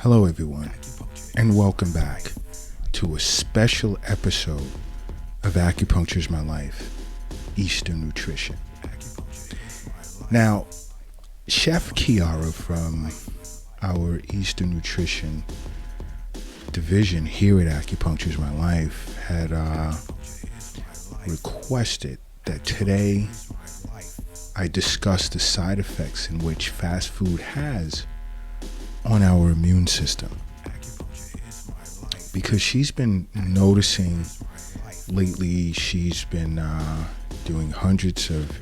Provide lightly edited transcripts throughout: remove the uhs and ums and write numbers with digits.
Hello, everyone, and welcome back to a special episode of Acupuncture is My Life, Eastern Nutrition. Now, Chef Kiara from our Eastern Nutrition division here at Acupuncture is My Life had requested that today I discuss the side effects in which fast food has on our immune system, because she's been noticing lately. She's been doing hundreds of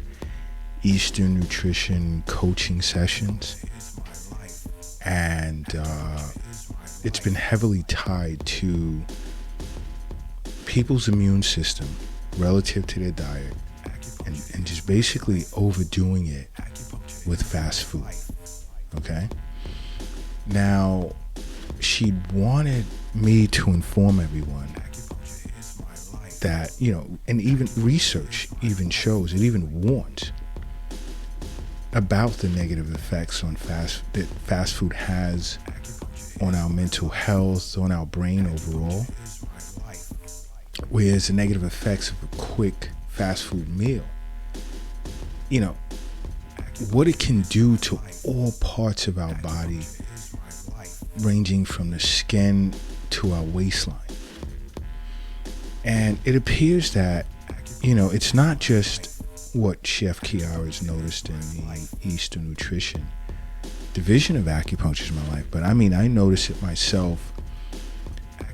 Eastern nutrition coaching sessions, and it's been heavily tied to people's immune system relative to their diet, and just basically overdoing it with fast food. Okay? Now, she wanted me to inform everyone that, and even research even shows, it even warns about the negative effects that fast food has on our mental health, on our brain overall. Whereas the negative effects of a quick fast food meal, what it can do to all parts of our body, ranging from the skin to our waistline. And it appears that, it's not just what Chef Kiara has noticed in the Eastern Nutrition division of Acupuncture is My Life, but I notice it myself,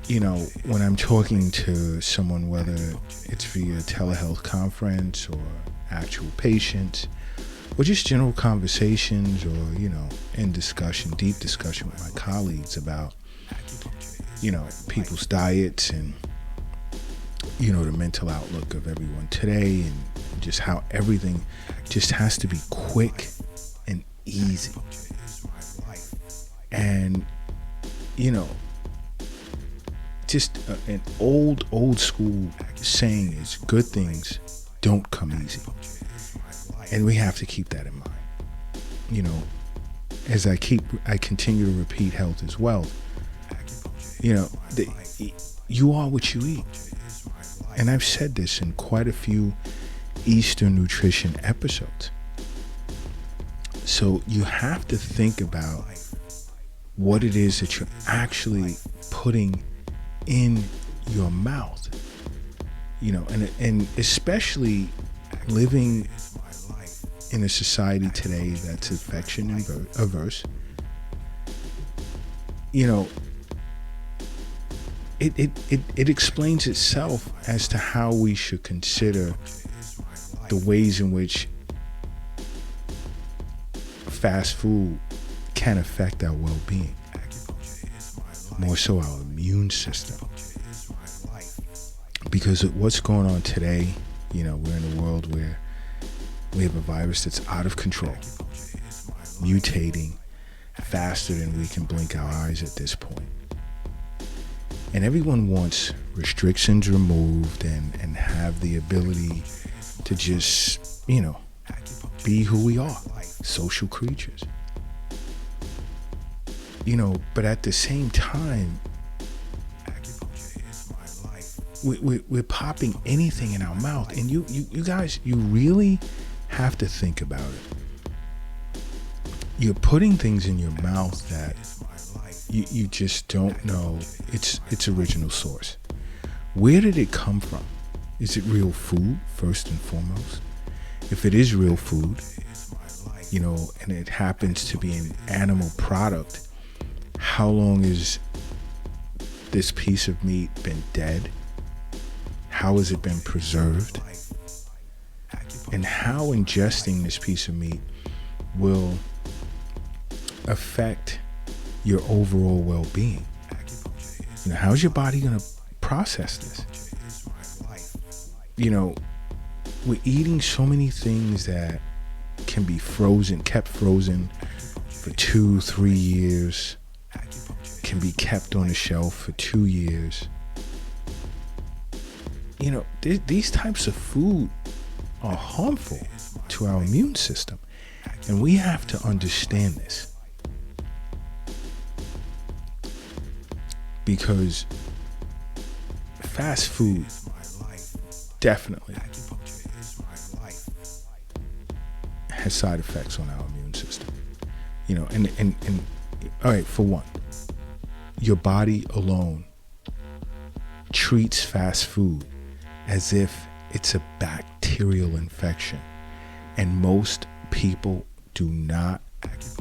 when I'm talking to someone, whether it's via telehealth conference or actual patients, or just general conversations, or, in discussion, deep discussion with my colleagues about, people's diets and, the mental outlook of everyone today, and just how everything just has to be quick and easy. And, just an old school saying is, good things don't come easy. And we have to keep that in mind. As I continue to repeat, health is wealth. You are what you eat. And I've said this in quite a few Eastern Nutrition episodes. So you have to think about what it is that you're actually putting in your mouth. And especially living in a society today that's infection averse, it explains itself as to how we should consider the ways in which fast food can affect our well-being, more so our immune system. Because what's going on today, we're in a world where we have a virus that's out of control, mutating faster than we can blink our eyes at this point. And everyone wants restrictions removed and have the ability to just, be who we are, social creatures. But at the same time, we're popping anything in our mouth. And you guys, you really have to think about it. You're putting things in your mouth that you just don't know its original source. Where did it come from? Is it real food, first and foremost? If it is real food, and it happens to be an animal product, how long has this piece of meat been dead? How has it been preserved? And how ingesting this piece of meat will affect your overall well-being. How's your body going to process this? We're eating so many things that can be kept frozen for 2-3 years, can be kept on the shelf for 2 years. These types of food are harmful to our immune system, and we have to understand this. because fast food definitely has side effects on our immune system. You know, and all right, for one, your body alone treats fast food as if it's a bacterial infection, and most people do not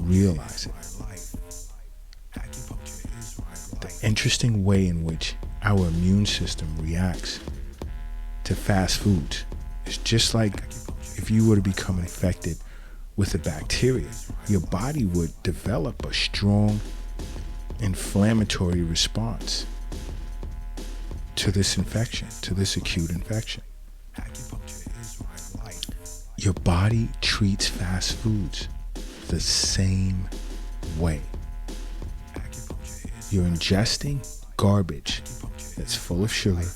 realize it. The interesting way in which our immune system reacts to fast foods is just like if you were to become infected with a bacteria, your body would develop a strong inflammatory response to this infection, to this acute infection. Your body treats fast foods the same way. You're ingesting garbage that's full of sugar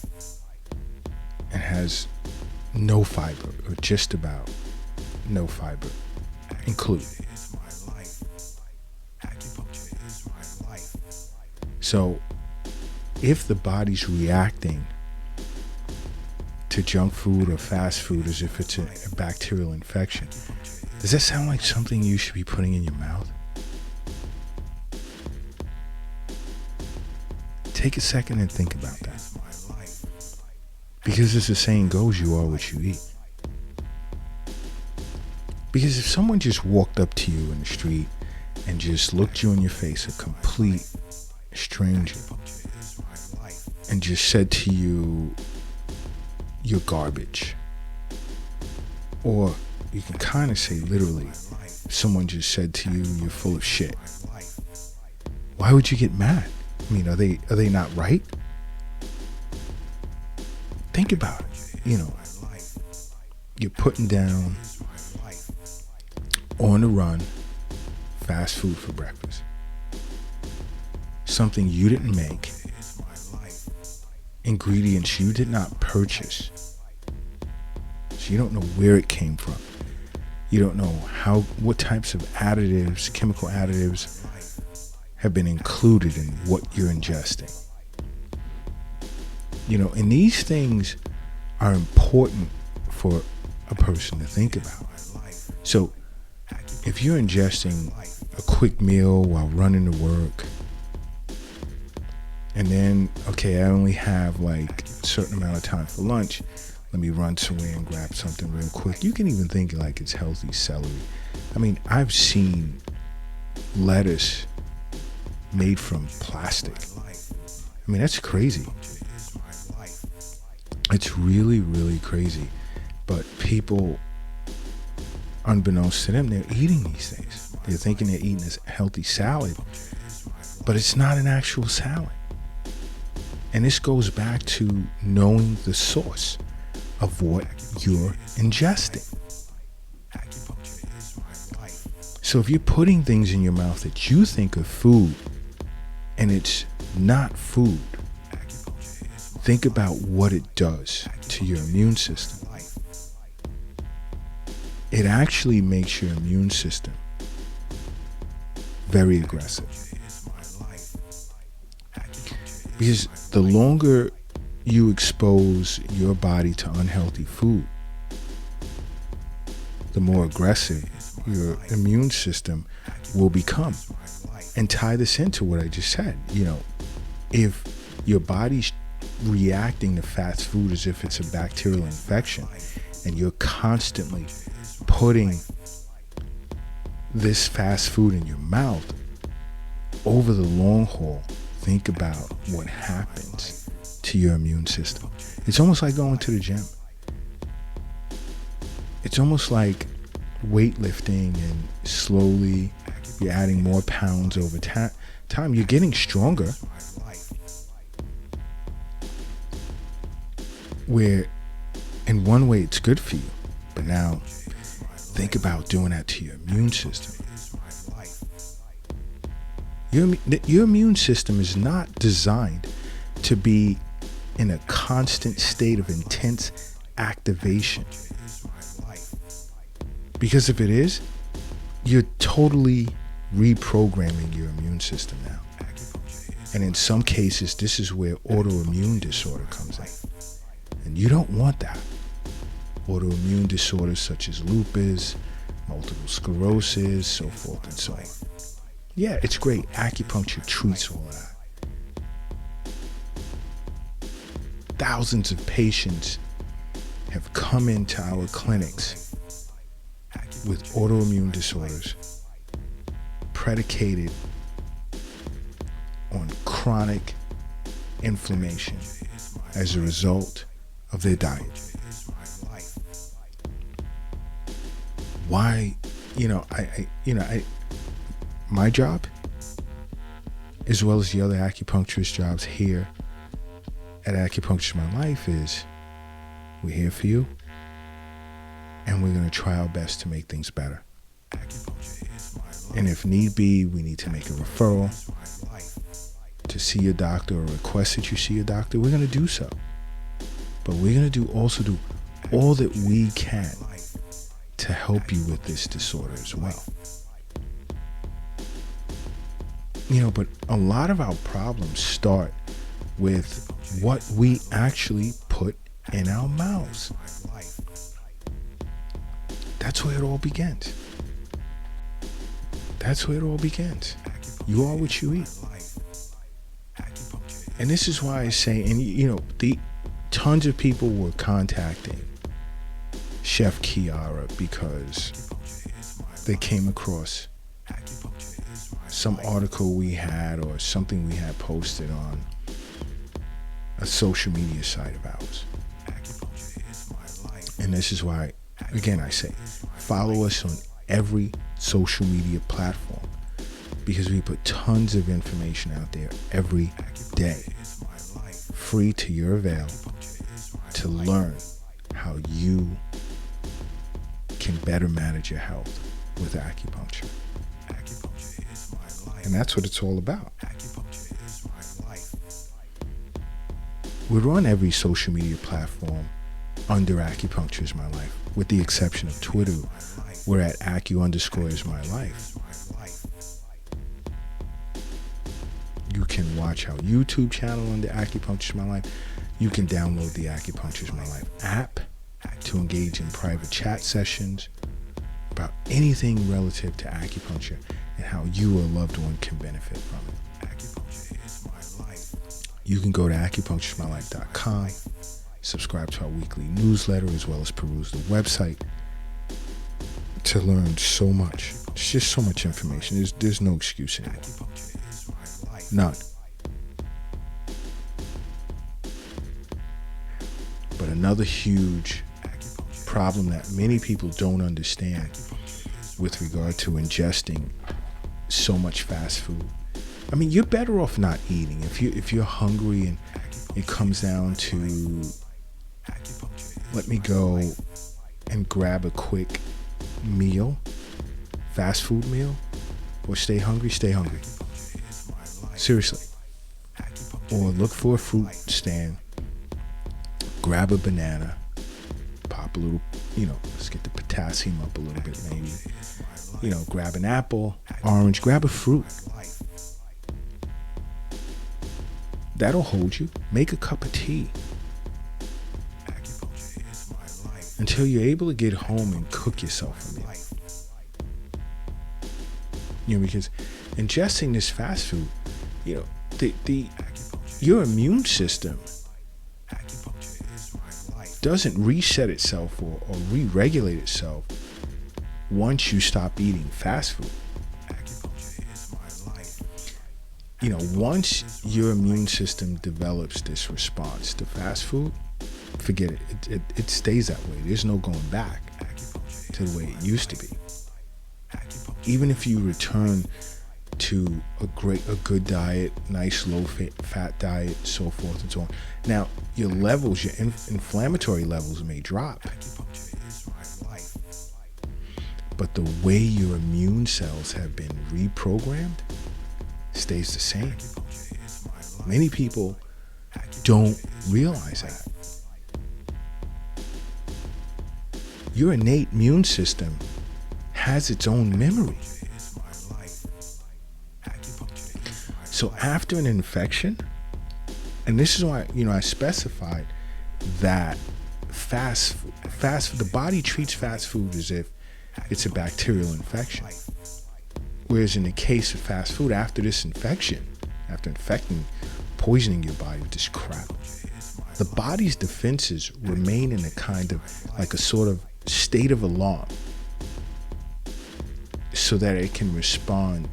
and has no fiber, or just about no fiber included. So if the body's reacting to junk food or fast food as if it's a bacterial infection, does that sound like something you should be putting in your mouth? Take a second and think about that. Because as the saying goes, you are what you eat. Because if someone just walked up to you in the street and just looked you in your face, a complete stranger, and just said to you, you're garbage, or you can kind of say literally, someone just said to you, you're full of shit, why would you get mad? I mean, are they not right? Think about it. You know, you're putting down on the run fast food for breakfast, something you didn't make, ingredients you did not purchase, so you don't know where it came from. You don't know what types of additives, chemical additives, have been included in what you're ingesting. You know, and these things are important for a person to think about. So if you're ingesting a quick meal while running to work, and then, okay, I only have like a certain amount of time for lunch, let me run somewhere and grab something real quick. You can even think like it's healthy celery. I mean, I've seen lettuce made from plastic. I mean, that's crazy. It's really, really crazy. But people, unbeknownst to them, they're eating these things. They're thinking they're eating this healthy salad, but it's not an actual salad. And this goes back to knowing the source of what you're ingesting. So if you're putting things in your mouth that you think are food and it's not food, think about what it does to your immune system. It actually makes your immune system very aggressive. Because the longer you expose your body to unhealthy food, the more aggressive your immune system will become. And tie this into what I just said. You know, if your body's reacting to fast food as if it's a bacterial infection, and you're constantly putting this fast food in your mouth, over the long haul, think about what happens to your immune system. It's almost like going to the gym. It's almost like weightlifting, and slowly you're adding more pounds over time. You're getting stronger, where in one way it's good for you, but now think about doing that to your immune system. Your immune system is not designed to be in a constant state of intense activation. Because if it is, you're totally reprogramming your immune system now. And in some cases, this is where autoimmune disorder comes in. And you don't want that. Autoimmune disorders such as lupus, multiple sclerosis, so forth and so on. Yeah, it's great. Acupuncture treats all that. Thousands of patients have come into our clinics with autoimmune disorders predicated on chronic inflammation as a result of their diet. Why, my job, as well as the other acupuncturist jobs here at Acupuncture My Life, is we're here for you, and we're going to try our best to make things better. And if need be, we need to make a referral to see your doctor or request that you see your doctor. We're going to do so. But we're going to also do all that we can to help you with this disorder as well. But a lot of our problems start with what we actually put in our mouths. That's where it all begins. That's where it all begins. You are what you eat. And this is why I say, the tons of people were contacting Chef Kiara because they came across some article we had or something we had posted on a social media site of ours. And this is why, again, I say, follow us on every social media platform, because we put tons of information out there every day, free to your avail, to learn how you can better manage your health with acupuncture. And that's what it's all about. We're on every social media platform under Acupuncture is My Life, with the exception of Twitter. We're at Acu_is_my_life. You can watch our YouTube channel under Acupuncture is My Life. You can download the Acupuncture is My Life app to engage in private chat sessions about anything relative to acupuncture and how you or a loved one can benefit from it. You can go to acupuncturesmylife.com, subscribe to our weekly newsletter, as well as peruse the website to learn so much. It's just so much information. There's no excuse anymore. None. But another huge problem that many people don't understand with regard to ingesting so much fast food. I mean, you're better off not eating. If you're hungry and it comes down to, let me go and grab a quick meal, fast food meal, or stay hungry. Seriously. Or look for a fruit stand, grab a banana, pop a little, let's get the potassium up a little bit maybe. Grab an apple, orange, grab a fruit. That'll hold you. Make a cup of tea until you're able to get home and cook yourself a meal. Because ingesting this fast food, your immune system doesn't reset itself or re-regulate itself once you stop eating fast food. Once your immune system develops this response to fast food, forget it. It stays that way. There's no going back to the way it used to be. Even if you return to a good diet, nice low fat diet, so forth and so on. Now, your levels, your inflammatory levels may drop, but the way your immune cells have been reprogrammed stays the same. Many people don't realize that. Your innate immune system has its own memory. So after an infection, and this is why, I specified that fast food, the body treats fast food as if it's a bacterial infection. Whereas in the case of fast food, after this infection, after poisoning your body with this crap, the body's defenses remain in a kind of like a sort of state of alarm so that it can respond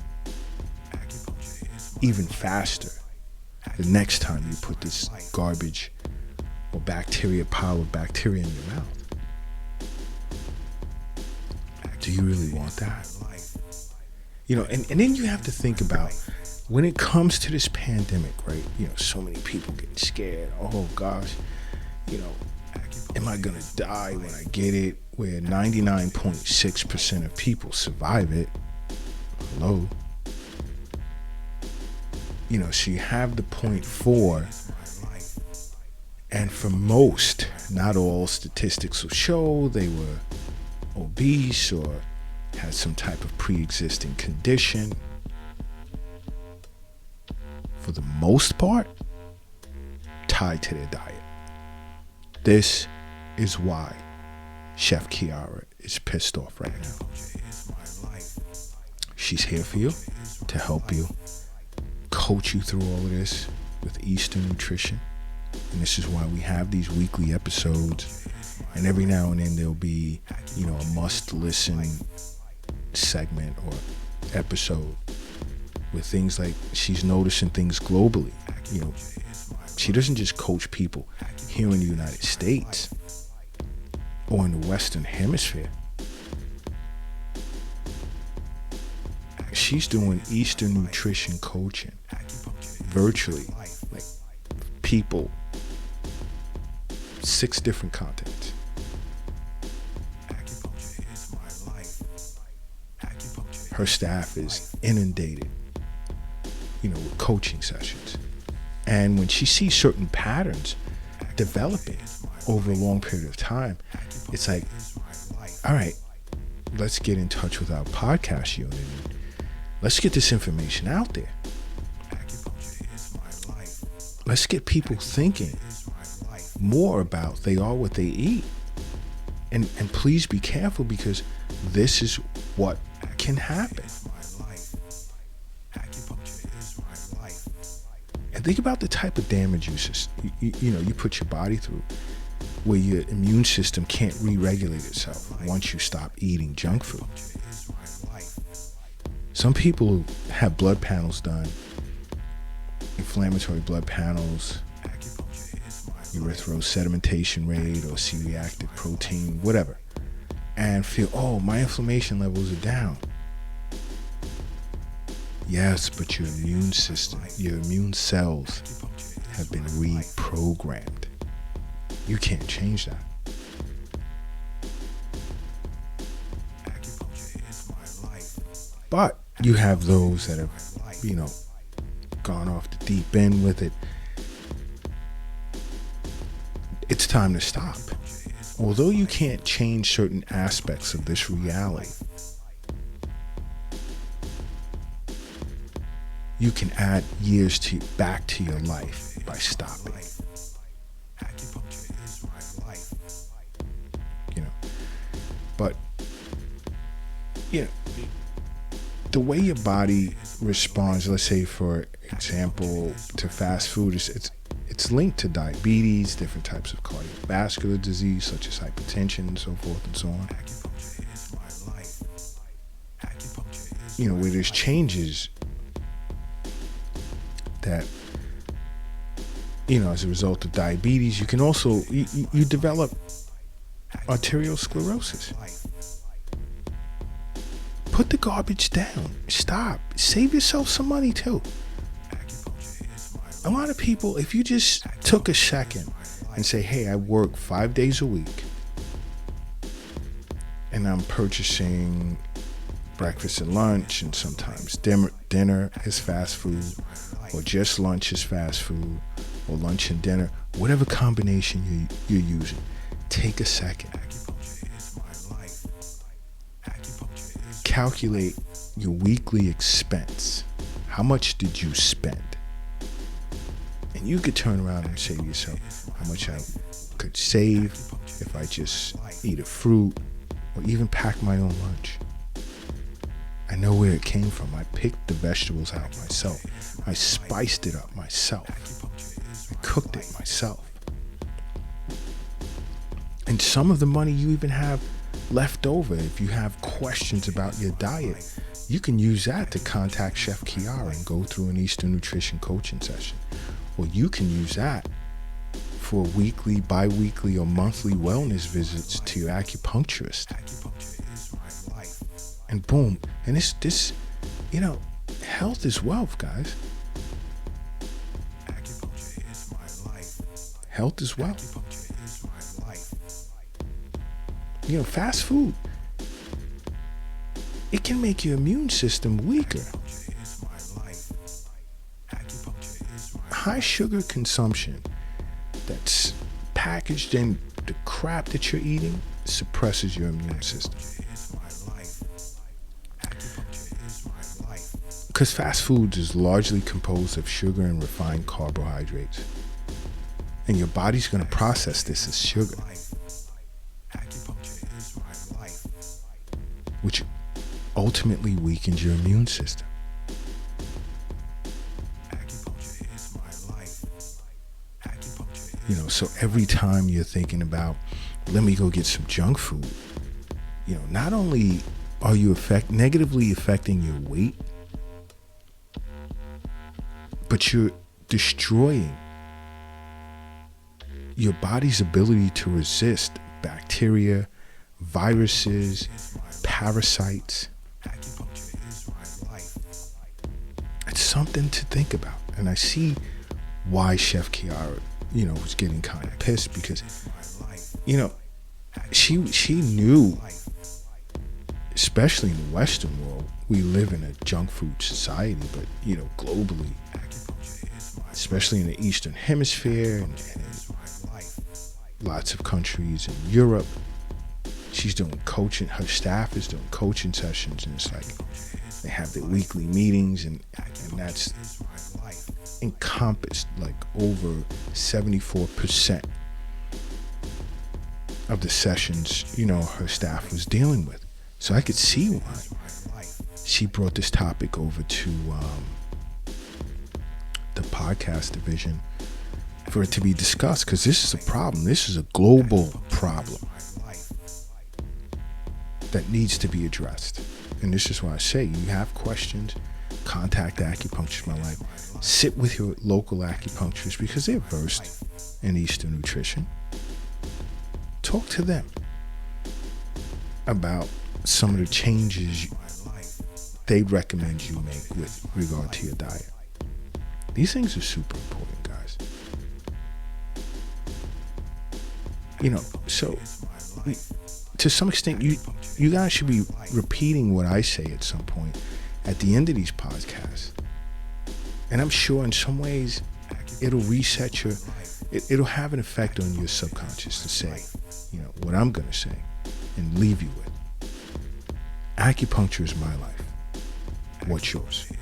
even faster the next time you put this garbage or pile of bacteria in your mouth. Do you really want that? And then you have to think about when it comes to this pandemic, right? So many people getting scared. Oh gosh, am I gonna die when I get it? Where 99.6% of people survive it. Hello. So you have the 0.4, and for most, not all statistics will show they were obese or had some type of pre-existing condition. For the most part, tied to their diet. This is why Chef Kiara is pissed off right now. She's here for you, to help you, coach you through all of this with Eastern nutrition. And this is why we have these weekly episodes. And every now and then there'll be, a must-listen segment or episode with things like she's noticing things globally. She doesn't just coach people here in the United States or in the Western Hemisphere. She's doing Eastern nutrition coaching virtually, like people, 6 different continents. Her staff is inundated, with coaching sessions. And when she sees certain patterns developing over a long period of time, it's like, all right, let's get in touch with our podcast unit. Let's get this information out there. Let's get people thinking more about they are what they eat. And please be careful, because this is what can happen. And think about the type of damage you put your body through, where your immune system can't re-regulate itself once you stop eating junk food. Some people have blood panels done, inflammatory blood panels, erythrosedimentation rate or C-reactive protein, whatever, and feel, oh, my inflammation levels are down. Yes, but your immune system, your immune cells have been reprogrammed. You can't change that. But you have those that have, gone off the deep end with it. It's time to stop. Although you can't change certain aspects of this reality, you can add years back to your life by stopping. But the way your body responds, let's say for example, to fast food, it's linked to diabetes, different types of cardiovascular disease such as hypertension and so forth and so on. Where there's changes that, as a result of diabetes, you can also, you develop arteriosclerosis. Put the garbage down. Stop. Save yourself some money too. A lot of people, if you just took a second and say, hey, I work 5 days a week and I'm purchasing breakfast and lunch, and sometimes dinner is fast food, or just lunch is fast food, or lunch and dinner, whatever combination you're using, take a second. Calculate your weekly expense, How much did you spend? And you could turn around and say to yourself, how much I could save if I just eat a fruit or even pack my own lunch. I know where it came from. I picked the vegetables out myself. I spiced it up myself. I cooked it myself. And some of the money you even have left over, if you have questions about your diet, you can use that to contact Chef Kiara and go through an Eastern Nutrition coaching session. Or you can use that for weekly, bi-weekly, or monthly wellness visits to your acupuncturist. And boom. And this, health is wealth, guys. Health is wealth. Fast food, it can make your immune system weaker. High sugar consumption that's packaged in the crap that you're eating suppresses your immune system. Because fast foods is largely composed of sugar and refined carbohydrates. And your body's going to process this as sugar, which ultimately weakens your immune system. So every time you're thinking about, let me go get some junk food, not only are you negatively affecting your weight, but you're destroying your body's ability to resist bacteria, viruses, parasites. It's something to think about. And I see why Chef Kiara, was getting kind of pissed, because, she knew, especially in the Western world, we live in a junk food society, but, globally, especially in the Eastern Hemisphere and lots of countries in Europe, she's doing coaching, her staff is doing coaching sessions, and it's like they have their weekly meetings, and that's encompassed like over 74% of the sessions, her staff was dealing with. So I could see why she brought this topic over to the podcast division for it to be discussed, because this is a problem. This is a global problem that needs to be addressed. And this is why I say, you have questions, contact Acupuncture My Life. Sit with your local acupuncturist, because they're versed in Eastern nutrition. Talk to them about some of the changes they recommend you make with regard to your diet. These things are super important, guys. So to some extent, you guys should be repeating what I say at some point at the end of these podcasts. And I'm sure in some ways it'll reset it'll have an effect on your subconscious to say, what I'm going to say and leave you with. Acupuncture is my life. What's yours?